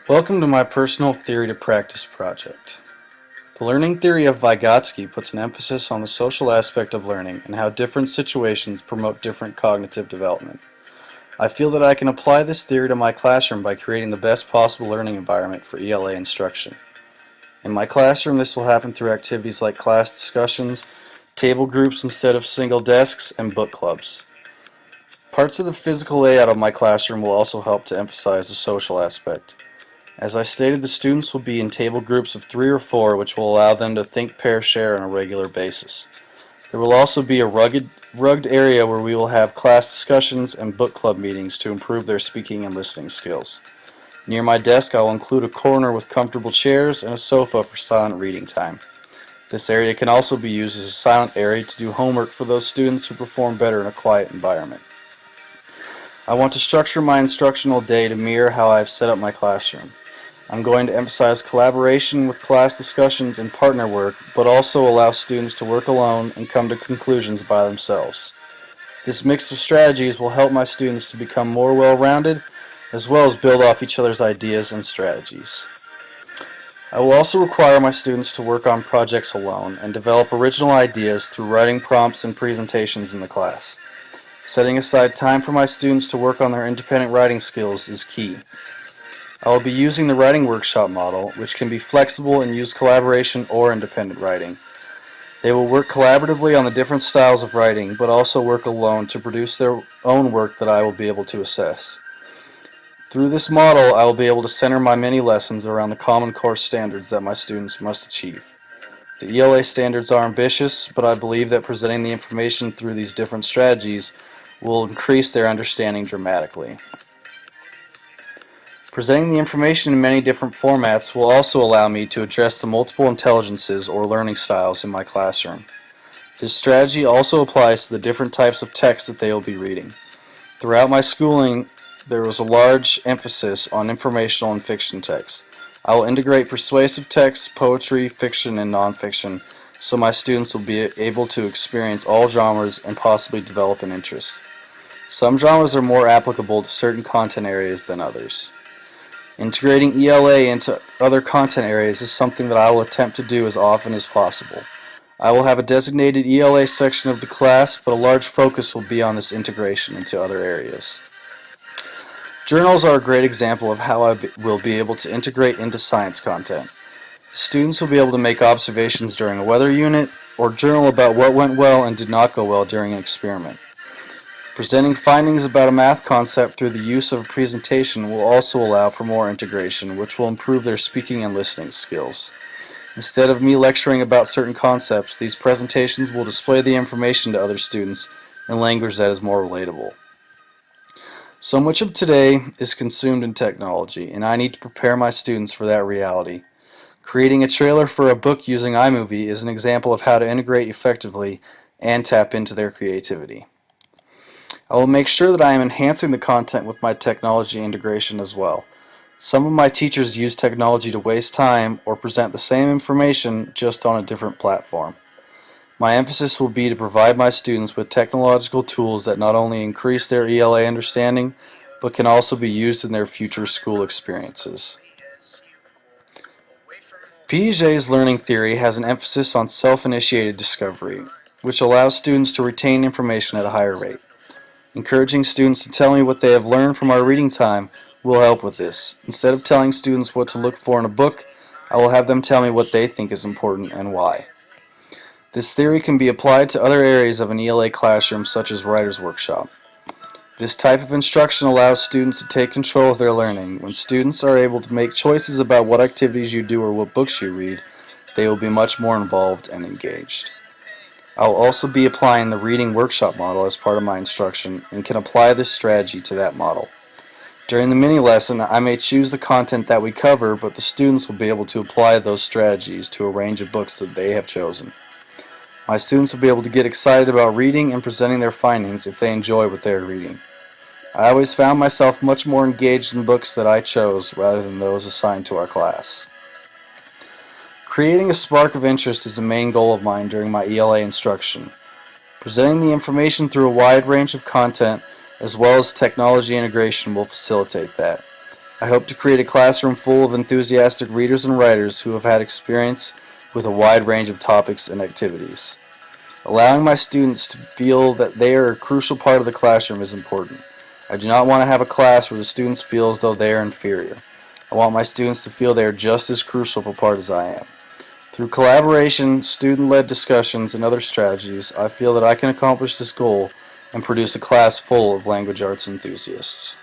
Welcome to my personal theory to practice project. The learning theory of Vygotsky puts an emphasis on the social aspect of learning and how different situations promote different cognitive development. I feel that I can apply this theory to my classroom by creating the best possible learning environment for ELA instruction. In my classroom, this will happen through activities like class discussions, table groups instead of single desks, and book clubs. Parts of the physical layout of my classroom will also help to emphasize the social aspect. As I stated, the students will be in table groups of 3 or 4, which will allow them to think, pair, share on a regular basis. There will also be a rugged area where we will have class discussions and book club meetings to improve their speaking and listening skills. Near my desk, I will include a corner with comfortable chairs and a sofa for silent reading time. This area can also be used as a silent area to do homework for those students who perform better in a quiet environment. I want to structure my instructional day to mirror how I have set up my classroom. I'm going to emphasize collaboration with class discussions and partner work, but also allow students to work alone and come to conclusions by themselves. This mix of strategies will help my students to become more well-rounded, as well as build off each other's ideas and strategies. I will also require my students to work on projects alone and develop original ideas through writing prompts and presentations in the class. Setting aside time for my students to work on their independent writing skills is key. I will be using the writing workshop model, which can be flexible and use collaboration or independent writing. They will work collaboratively on the different styles of writing, but also work alone to produce their own work that I will be able to assess. Through this model, I will be able to center my mini lessons around the Common Core standards that my students must achieve. The ELA standards are ambitious, but I believe that presenting the information through these different strategies will increase their understanding dramatically. Presenting the information in many different formats will also allow me to address the multiple intelligences or learning styles in my classroom. This strategy also applies to the different types of text that they will be reading. Throughout my schooling, there was a large emphasis on informational and fiction text. I will integrate persuasive text, poetry, fiction, and nonfiction, so my students will be able to experience all genres and possibly develop an interest. Some genres are more applicable to certain content areas than others. Integrating ELA into other content areas is something that I will attempt to do as often as possible. I will have a designated ELA section of the class, but a large focus will be on this integration into other areas. Journals are a great example of how I will be able to integrate into science content. Students will be able to make observations during a weather unit or journal about what went well and did not go well during an experiment. Presenting findings about a math concept through the use of a presentation will also allow for more integration, which will improve their speaking and listening skills. Instead of me lecturing about certain concepts, these presentations will display the information to other students in language that is more relatable. So much of today is consumed in technology, and I need to prepare my students for that reality. Creating a trailer for a book using iMovie is an example of how to integrate effectively and tap into their creativity. I will make sure that I am enhancing the content with my technology integration as well. Some of my teachers use technology to waste time or present the same information just on a different platform. My emphasis will be to provide my students with technological tools that not only increase their ELA understanding, but can also be used in their future school experiences. Piaget's learning theory has an emphasis on self-initiated discovery, which allows students to retain information at a higher rate. Encouraging students to tell me what they have learned from our reading time will help with this. Instead of telling students what to look for in a book, I will have them tell me what they think is important and why. This theory can be applied to other areas of an ELA classroom, such as Writer's Workshop. This type of instruction allows students to take control of their learning. When students are able to make choices about what activities you do or what books you read, they will be much more involved and engaged. I will also be applying the reading workshop model as part of my instruction and can apply this strategy to that model. During the mini lesson, I may choose the content that we cover, but the students will be able to apply those strategies to a range of books that they have chosen. My students will be able to get excited about reading and presenting their findings if they enjoy what they are reading. I always found myself much more engaged in books that I chose rather than those assigned to our class. Creating a spark of interest is a main goal of mine during my ELA instruction. Presenting the information through a wide range of content as well as technology integration will facilitate that. I hope to create a classroom full of enthusiastic readers and writers who have had experience with a wide range of topics and activities. Allowing my students to feel that they are a crucial part of the classroom is important. I do not want to have a class where the students feel as though they are inferior. I want my students to feel they are just as crucial a part as I am. Through collaboration, student-led discussions, and other strategies, I feel that I can accomplish this goal and produce a class full of language arts enthusiasts.